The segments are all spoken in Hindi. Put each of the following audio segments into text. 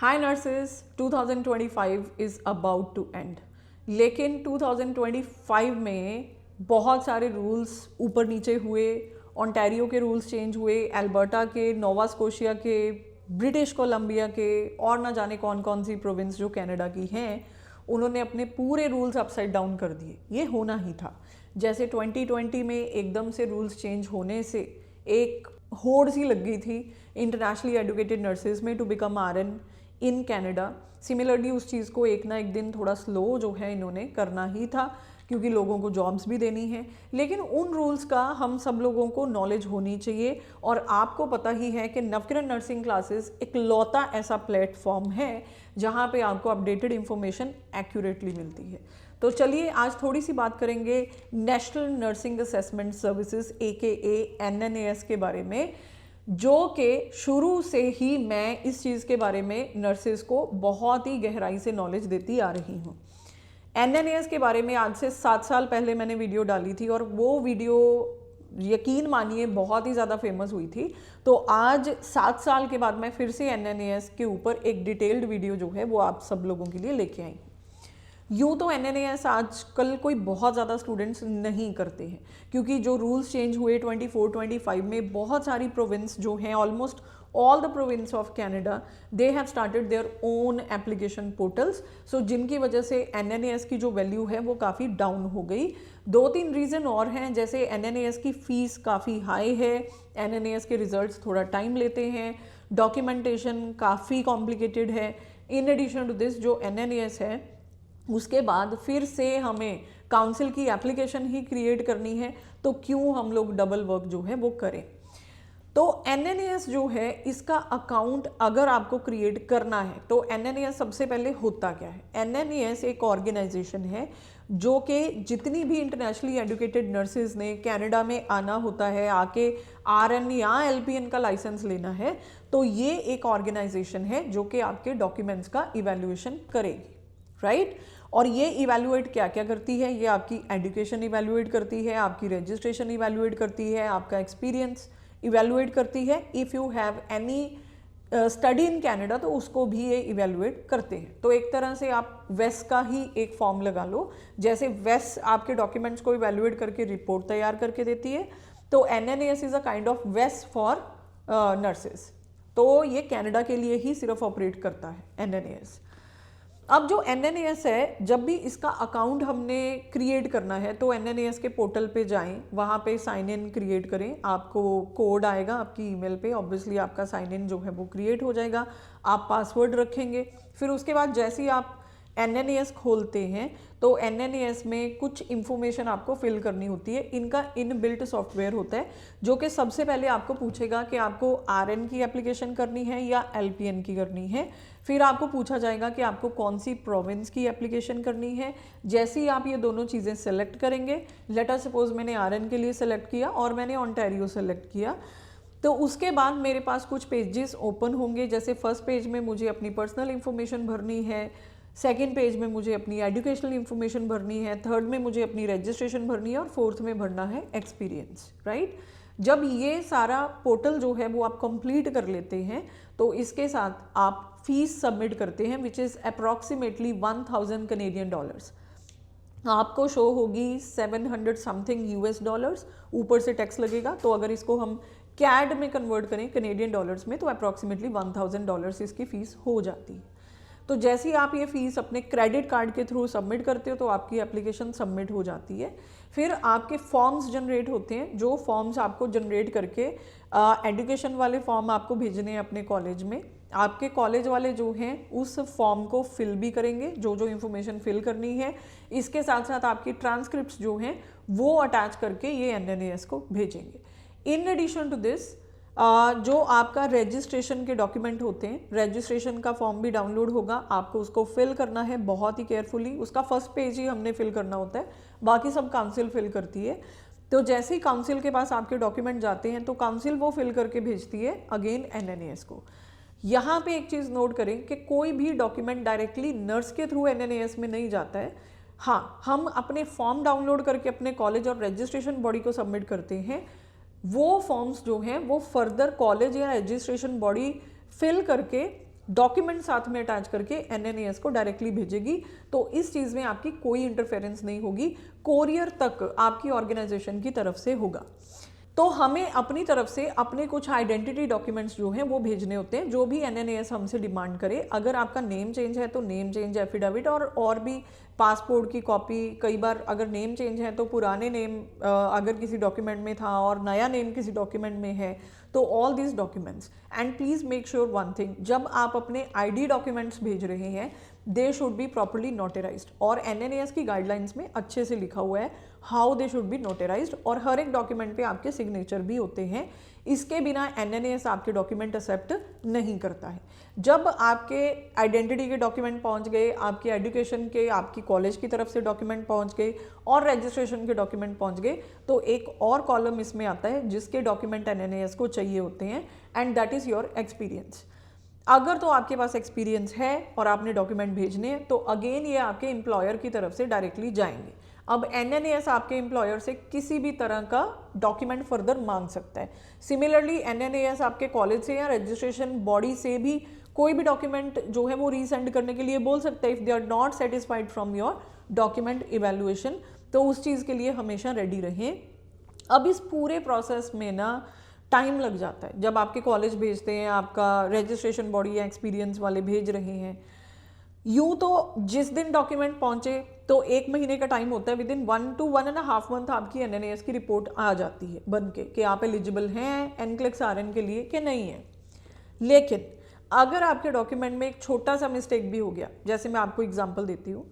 Hi nurses, 2025 is about to end. लेकिन 2025 में बहुत सारे रूल्स ऊपर नीचे हुए। ओंटारियो के रूल्स चेंज हुए, अल्बर्टा के, नोवा स्कोशिया के, ब्रिटिश कोलंबिया के और ना जाने कौन कौन सी प्रोविंस जो कनाडा की हैं, उन्होंने अपने पूरे रूल्स अपसाइड डाउन कर दिए। ये होना ही था। जैसे 2020 में एकदम से रूल्स चेंज होने से एक होड़ सी लग गई थी इंटरनेशनली एजुकेटेड नर्सेज में to become RN in Canada. Similarly उस चीज़ को एक ना एक दिन थोड़ा स्लो जो है इन्होंने करना ही था, क्योंकि लोगों को जॉब्स भी देनी है। लेकिन उन रूल्स का हम सब लोगों को नॉलेज होनी चाहिए। और आपको पता ही है कि नवकिरण नर्सिंग क्लासेस एक लौता ऐसा प्लेटफॉर्म है जहाँ पे आपको अपडेटेड इंफॉर्मेशन एक्यूरेटली मिलती है। तो चलिए आज थोड़ी सी बात करेंगे national nursing assessment services AKA NNAS के बारे में, जो कि शुरू से ही मैं इस चीज़ के बारे में नर्सेज को बहुत ही गहराई से नॉलेज देती आ रही हूँ। NNAS के बारे में आज से 7 साल पहले मैंने वीडियो डाली थी और वो वीडियो यकीन मानिए बहुत ही ज़्यादा फेमस हुई थी। तो आज 7 साल के बाद मैं फिर से NNAS के ऊपर एक डिटेल्ड वीडियो जो है वो आप सब लोगों के लिए लेके आई हूँ। यूँ तो NNAS आजकल कोई बहुत ज़्यादा स्टूडेंट्स नहीं करते हैं, क्योंकि जो रूल्स चेंज हुए 24-25 में बहुत सारी प्रोविंस जो हैं, almost all the province of Canada, they have started their own application portals. So जिनकी वजह से NNAS की जो वैल्यू है वो काफ़ी डाउन हो गई। 2-3 रीज़न और हैं, जैसे NNAS की फ़ीस काफ़ी हाई है, NNAS के रिजल्ट्स थोड़ा टाइम लेते हैं, डॉक्यूमेंटेशन काफ़ी कॉम्प्लिकेटेड है। इन एडिशन टू दिस जो NNAS है उसके बाद फिर से हमें काउंसिल की एप्लीकेशन ही क्रिएट करनी है, तो क्यों हम लोग डबल वर्क जो है वो करें। तो NNAS जो है इसका अकाउंट अगर आपको क्रिएट करना है तो NNAS सबसे पहले होता क्या है। NNAS एक ऑर्गेनाइजेशन है जो कि जितनी भी इंटरनेशनली एजुकेटेड नर्सेज ने कनाडा में आना होता है, आके RN या LPN का लाइसेंस लेना है, तो ये एक ऑर्गेनाइजेशन है जो कि आपके डॉक्यूमेंट्स का इवैल्यूएशन करेगी, राइट। और ये इवैल्यूएट क्या क्या करती है, ये आपकी एजुकेशन इवैल्यूएट करती है, आपकी रजिस्ट्रेशन इवैल्यूएट करती है, आपका एक्सपीरियंस इवैल्यूएट करती है। If you have any study in Canada तो उसको भी ये इवैल्यूएट करते हैं। तो एक तरह से आप वेस का ही एक फॉर्म लगा लो। जैसे वेस आपके डॉक्यूमेंट्स को इवैल्यूएट करके रिपोर्ट तैयार करके देती है, तो NNAS is a kind of वेस फॉर नर्सेज। तो ये कनाडा के लिए ही सिर्फ ऑपरेट करता है NNAS। अब जो NNAS है, जब भी इसका अकाउंट हमने क्रिएट करना है तो NNAS के पोर्टल पे जाएं, वहाँ पे साइन इन क्रिएट करें। आपको कोड आएगा आपकी ईमेल पे, ऑब्वियसली आपका साइन इन जो है वो क्रिएट हो जाएगा। आप पासवर्ड रखेंगे, फिर उसके बाद जैसे ही आप NNAS खोलते हैं तो NNAS में कुछ इन्फॉर्मेशन आपको फिल करनी होती है। इनका इनबिल्ट सॉफ्टवेयर होता है जो कि सबसे पहले आपको पूछेगा कि आपको RN की एप्लीकेशन करनी है या LPN की करनी है। फिर आपको पूछा जाएगा कि आपको कौन सी प्रोविंस की एप्लीकेशन करनी है। जैसे ही आप ये दोनों चीज़ें सेलेक्ट करेंगे, लेट अस सपोज मैंने RN के लिए सेलेक्ट किया और मैंने ओंटारियो सेलेक्ट किया, तो उसके बाद मेरे पास कुछ पेजेस ओपन होंगे। जैसे फर्स्ट पेज में मुझे अपनी पर्सनल इन्फॉर्मेशन भरनी है, सेकेंड पेज में मुझे अपनी एजुकेशनल इन्फॉर्मेशन भरनी है, थर्ड में मुझे अपनी रजिस्ट्रेशन भरनी है और फोर्थ में भरना है एक्सपीरियंस, राइट। जब ये सारा पोर्टल जो है वो आप कंप्लीट कर लेते हैं तो इसके साथ आप फीस सबमिट करते हैं, which is approximately 1000 Canadian dollars. आपको शो होगी 700 समथिंग US डॉलर्स, ऊपर से टैक्स लगेगा। तो अगर इसको हम कैड में कन्वर्ट करें कैनेडियन डॉलर्स में तो अप्रॉक्सीमेटली $1000 इसकी फ़ीस हो जाती है। तो जैसे ही आप ये फ़ीस अपने क्रेडिट कार्ड के थ्रू सबमिट करते हो तो आपकी एप्लीकेशन सबमिट हो जाती है। फिर आपके फॉर्म्स जनरेट होते हैं, जो फॉर्म्स आपको जनरेट करके एजुकेशन वाले फॉर्म आपको भेजने हैं अपने कॉलेज में। आपके कॉलेज वाले जो हैं उस फॉर्म को फिल भी करेंगे, जो जो इन्फॉर्मेशन फिल करनी है। इसके साथ साथ आपकी ट्रांसक्रिप्ट्स जो हैं वो अटैच करके ये NNAS को भेजेंगे। इन एडिशन टू दिस जो आपका रजिस्ट्रेशन के डॉक्यूमेंट होते हैं, रजिस्ट्रेशन का फॉर्म भी डाउनलोड होगा, आपको उसको फिल करना है बहुत ही केयरफुली। उसका फर्स्ट पेज ही हमने फिल करना होता है, बाकी सब काउंसिल फिल करती है। तो जैसे ही काउंसिल के पास आपके डॉक्यूमेंट जाते हैं तो काउंसिल वो फिल करके भेजती है अगेन NNAS को। यहाँ पे एक चीज़ नोट करें कि कोई भी डॉक्यूमेंट डायरेक्टली नर्स के थ्रू NNAS में नहीं जाता है। हाँ, हम अपने फॉर्म डाउनलोड करके अपने कॉलेज और रजिस्ट्रेशन बॉडी को सबमिट करते हैं। वो फॉर्म्स जो हैं वो फर्दर कॉलेज या रजिस्ट्रेशन बॉडी फिल करके डॉक्यूमेंट साथ में अटैच करके NNAS को डायरेक्टली भेजेगी, तो इस चीज़ में आपकी कोई इंटरफेरेंस नहीं होगी, कोरियर तक आपकी ऑर्गेनाइजेशन की तरफ से होगा। तो हमें अपनी तरफ से अपने कुछ आइडेंटिटी डॉक्यूमेंट्स जो हैं वो भेजने होते हैं, जो भी NNAS हमसे डिमांड करे। अगर आपका नेम चेंज है तो नेम चेंज एफिडेविट, और भी पासपोर्ट की कॉपी। कई बार अगर नेम चेंज है तो पुराने नेम अगर किसी डॉक्यूमेंट में था और नया नेम किसी डॉक्यूमेंट में है, तो all this documents. And please make sure one thing, जब आप अपने ID डॉक्यूमेंट्स भेज रहे हैं they should be properly notarised, और NNAS की गाइडलाइंस में अच्छे से लिखा हुआ है how they should be notarised, और हर एक डॉक्यूमेंट पे आपके सिग्नेचर भी होते हैं। इसके बिना NNAS आपके डॉक्यूमेंट एक्सेप्ट नहीं करता है। जब आपके आइडेंटिटी के डॉक्यूमेंट पहुंच गए, आपके एजुकेशन के, आपकी कॉलेज की तरफ से डॉक्यूमेंट पहुंच गए, और रजिस्ट्रेशन के डॉक्यूमेंट पहुंच गए, तो एक और कॉलम इसमें आता है जिसके डॉक्यूमेंट NNAS को चाहिए होते हैं, and that is your experience. अगर तो आपके पास एक्सपीरियंस है और आपने डॉक्यूमेंट भेजने हैं, तो अगेन ये आपके एम्प्लॉयर की तरफ से डायरेक्टली जाएंगे। अब NNAS आपके एम्प्लॉयर से किसी भी तरह का डॉक्यूमेंट फर्दर मांग सकता है। सिमिलरली NNAS आपके कॉलेज से या रजिस्ट्रेशन बॉडी से भी कोई भी डॉक्यूमेंट जो है वो रीसेंड करने के लिए बोल सकता है if they are not satisfied from your document evaluation. तो उस चीज़ के लिए हमेशा रेडी रहें। अब इस पूरे प्रोसेस में ना टाइम लग जाता है। जब आपके कॉलेज भेजते हैं, आपका रजिस्ट्रेशन बॉडी या एक्सपीरियंस वाले भेज रहे हैं, यूँ तो जिस दिन डॉक्यूमेंट पहुंचे तो 1 महीने का टाइम होता है, विद इन 1 to 1.5 मंथ आपकी NNAS की रिपोर्ट आ जाती है बन के कि आप एलिजिबल हैं NCLEX RN के लिए कि नहीं है। लेकिन अगर आपके डॉक्यूमेंट में एक छोटा सा मिस्टेक भी हो गया, जैसे मैं आपको एग्जांपल देती हूँ,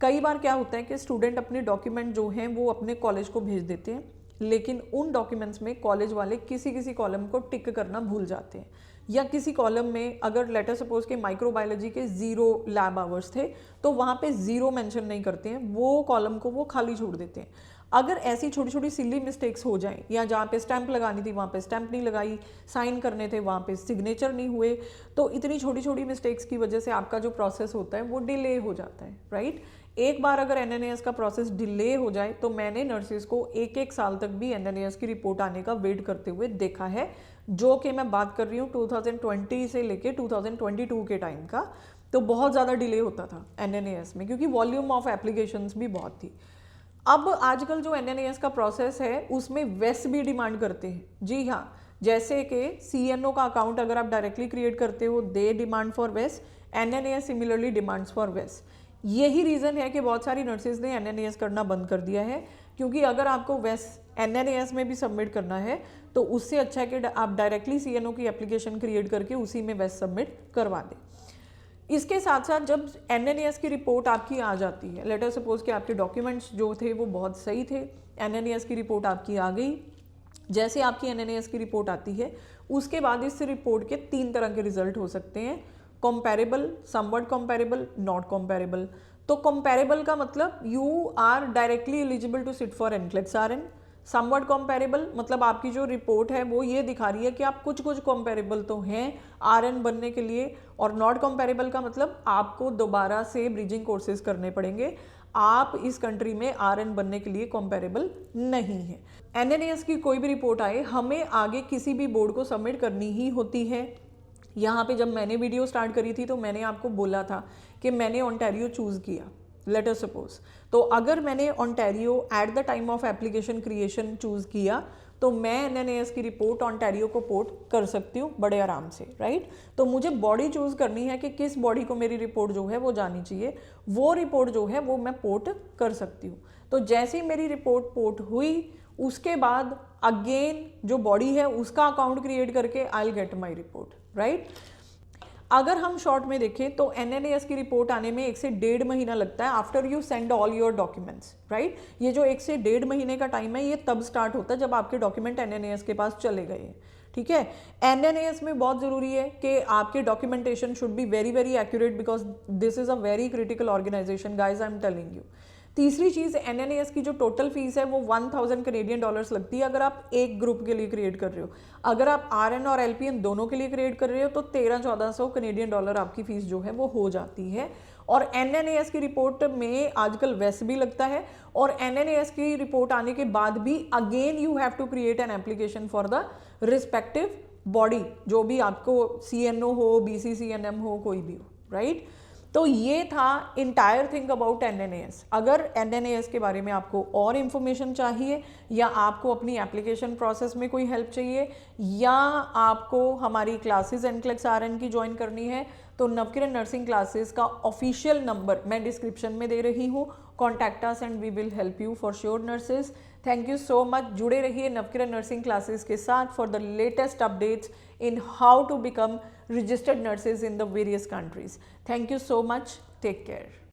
कई बार क्या होता है कि स्टूडेंट अपने डॉक्यूमेंट जो हैं वो अपने कॉलेज को भेज देते हैं, लेकिन उन डॉक्यूमेंट्स में कॉलेज वाले किसी कॉलम को टिक करना भूल जाते हैं, या किसी कॉलम में अगर लेटर सपोज के माइक्रोबायोलॉजी के 0 लैब आवर्स थे तो वहाँ पे 0 मेंशन नहीं करते हैं, वो कॉलम को वो खाली छोड़ देते हैं। अगर ऐसी छोटी छोटी सिली मिस्टेक्स हो जाएं, या जहाँ पे स्टैंप लगानी थी वहाँ पे स्टैंप नहीं लगाई, साइन करने थे वहाँ पे सिग्नेचर नहीं हुए, तो इतनी छोटी छोटी मिस्टेक्स की वजह से आपका जो प्रोसेस होता है वो डिले हो जाता है, राइट। एक बार अगर NNAS का प्रोसेस डिले हो जाए तो मैंने नर्सेज को 1-1 साल तक भी NNAS की रिपोर्ट आने का वेट करते हुए देखा है, जो कि मैं बात कर रही हूँ 2020 से लेके 2022 के टाइम का। तो बहुत ज़्यादा डिले होता था NNAS में, क्योंकि वॉल्यूम ऑफ एप्लीकेशंस भी बहुत थी। अब आजकल जो NNAS का प्रोसेस है उसमें वेस भी डिमांड करते हैं। जी हाँ, जैसे कि CNO का अकाउंट अगर आप डायरेक्टली क्रिएट करते हो दे डिमांड फॉर वेस, NNAS सिमिलरली डिमांड्स फॉर वेस। यही रीज़न है कि बहुत सारी नर्सेज ने NNAS करना बंद कर दिया है, क्योंकि अगर आपको वेस NNAS में भी सबमिट करना है तो उससे अच्छा है कि आप डायरेक्टली CNO की एप्लीकेशन क्रिएट करके उसी में वेस सबमिट करवा दें। इसके साथ साथ जब NNAS की रिपोर्ट आपकी आ जाती है, लेटर सपोज कि आपके डॉक्यूमेंट्स जो थे वो बहुत सही थे, NNAS की रिपोर्ट आपकी आ गई। जैसे आपकी NNAS की रिपोर्ट आती है उसके बाद इस रिपोर्ट के 3 तरह के रिजल्ट हो सकते हैं, comparable, somewhat comparable, not comparable. तो कंपैरेबल का मतलब you are directly eligible to sit for NCLEX RN। Somewhat comparable मतलब आपकी जो रिपोर्ट है वो ये दिखा रही है कि आप कुछ कंपैरेबल तो हैं RN बनने के लिए, और नॉट कंपैरेबल का मतलब आपको दोबारा से ब्रिजिंग कोर्सेज करने पड़ेंगे, आप इस कंट्री में RN बनने के लिए कंपैरेबल नहीं है। NNAS की कोई भी रिपोर्ट आए हमें आगे किसी भी बोर्ड को सबमिट करनी ही होती है। यहाँ पे जब मैंने वीडियो स्टार्ट करी थी तो मैंने आपको बोला था कि मैंने ओंटारियो चूज़ किया, लेटर सपोज। तो अगर मैंने Ontario at the time of application creation choose किया तो मैं NNAS की रिपोर्ट ओंटारियो को पोर्ट कर सकती हूँ बड़े आराम से, राइट। तो मुझे बॉडी चूज़ करनी है कि किस बॉडी को मेरी रिपोर्ट जो है वो जानी चाहिए, वो रिपोर्ट जो है वो मैं पोर्ट कर सकती हूँ। तो जैसे ही मेरी रिपोर्ट पोर्ट हुई उसके बाद अगेन जो बॉडी है उसका अकाउंट क्रिएट करके I will get my report, right. अगर हम शॉर्ट में देखें तो NNAS की रिपोर्ट आने में 1 से 1.5 महीना लगता है after you send all your documents, right. ये जो 1 से 1.5 महीने का टाइम है ये तब स्टार्ट होता है जब आपके डॉक्यूमेंट NNAS के पास चले गए हैं, ठीक है। NNAS में बहुत ज़रूरी है कि आपके documentation should be very very accurate, because this is a very critical organisation guys, I am telling you. तीसरी चीज़, NNAS की जो टोटल फीस है वो 1000 कनेडियन डॉलर्स लगती है अगर आप एक ग्रुप के लिए क्रिएट कर रहे हो। अगर आप RN और LPN दोनों के लिए क्रिएट कर रहे हो तो 1300-1400 कनेडियन डॉलर आपकी फ़ीस जो है वो हो जाती है। और NNAS की रिपोर्ट में आजकल वेस भी लगता है, और NNAS की रिपोर्ट आने के बाद भी again you have to create an application for the respective body, जो भी आपको CNO हो, BCCNM हो, कोई भी हो, राइट। तो ये था इंटायर थिंग अबाउट NNAS। अगर NNAS के बारे में आपको और इन्फॉर्मेशन चाहिए, या आपको अपनी एप्लीकेशन प्रोसेस में कोई हेल्प चाहिए, या आपको हमारी क्लासेस NCLEX RN की ज्वाइन करनी है, तो नवकिरण नर्सिंग क्लासेस का ऑफिशियल नंबर मैं डिस्क्रिप्शन में दे रही हूँ। Contact us and we will help you for sure nurses. Thank you so much. जुड़े रहिए नवकिरण नर्सिंग क्लासेस के साथ for the latest updates in how to become registered nurses in the various countries. Thank you so much. Take care.